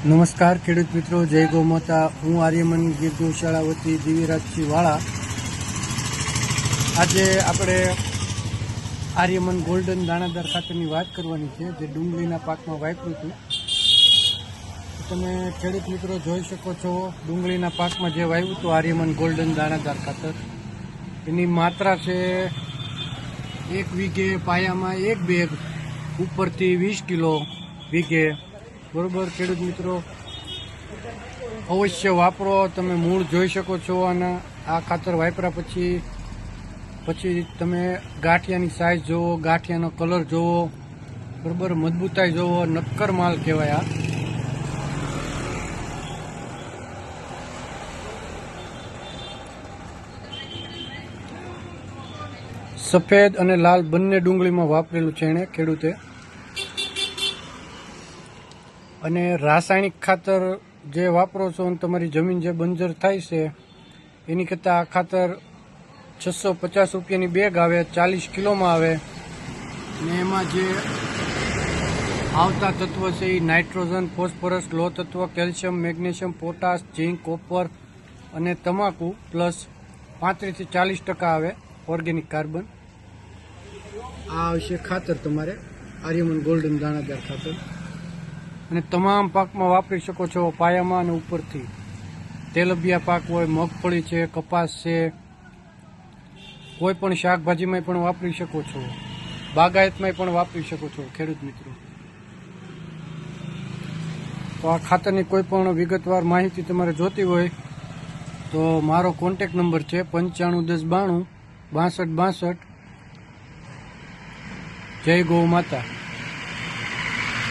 નમસ્કાર ખેડૂત મિત્રો, જય ગૌ માતા। હું આર્યમન ગીર ગૌશાળા વતી દિવ્યરાજસિંહ વાળા। આજે આપણે આર્યમન ગોલ્ડન દાણાદાર ખાતરની વાત કરવાની છે, જે ડુંગળીના પાકમાં વાપર્યું હતું। તમે ખેડૂત મિત્રો જોઈ શકો છો, ડુંગળીના પાકમાં જે વાવ્યું હતું આર્યમન ગોલ્ડન દાણાદાર ખાતર, એની માત્રા છે 1 વીઘે પાયામાં 1 બેગ, ઉપરથી 20 કિલો વીઘે। બરોબર ખેડૂત મિત્રો, અવશ્ય વાપરો। તમે મૂળ જોઈ શકો છો, અને આ ખાતર વાપર્યા પછી તમે ગાંઠિયાની સાઇઝ જુઓ, ગાંઠિયાનો કલર જુઓ, બરોબર, મજબૂતાઈ જુઓ, નક્કર માલ કહેવાય આ। સફેદ અને લાલ બંને ડુંગળીમાં વાપરેલું છે એણે ખેડૂતે। અને રાસાયણિક ખાતર જે વાપરો છો અને તમારી જમીન જે બંજર થાય છે, એની કરતાં આ ખાતર 650 રૂપિયાની બેગ આવે, 40 કિલોમાં આવે। ને એમાં જે આવતા તત્વ છે એ નાઇટ્રોજન, ફોસ્ફરસ, લોહ તત્વ, કેલ્શિયમ, મેગ્નેશિયમ, પોટાશ, ઝીંક, કોપર અને તમાકુ પ્લસ 35 થી 40% આવે ઓર્ગેનિક કાર્બન। આ આવશે ખાતર તમારે આર્યમન ગોલ્ડન દાણાદાર ખાતર, અને તમામ પાકમાં વાપરી શકો છો, પાયામાં અને ઉપરથી। તેલબિયા પાક હોય, મગફળી છે, કપાસ છે, કોઈ પણ શાકભાજીમાં પણ વાપરી શકો છો, બાગાયતમાં પણ વાપરી શકો છો ખેડૂત મિત્રો। તો આ ખાતરની કોઈ પણ વિગતવાર માહિતી તમારે જોતી હોય તો મારો કોન્ટેક્ટ નંબર છે 951092 6262। જય ગૌ માતા।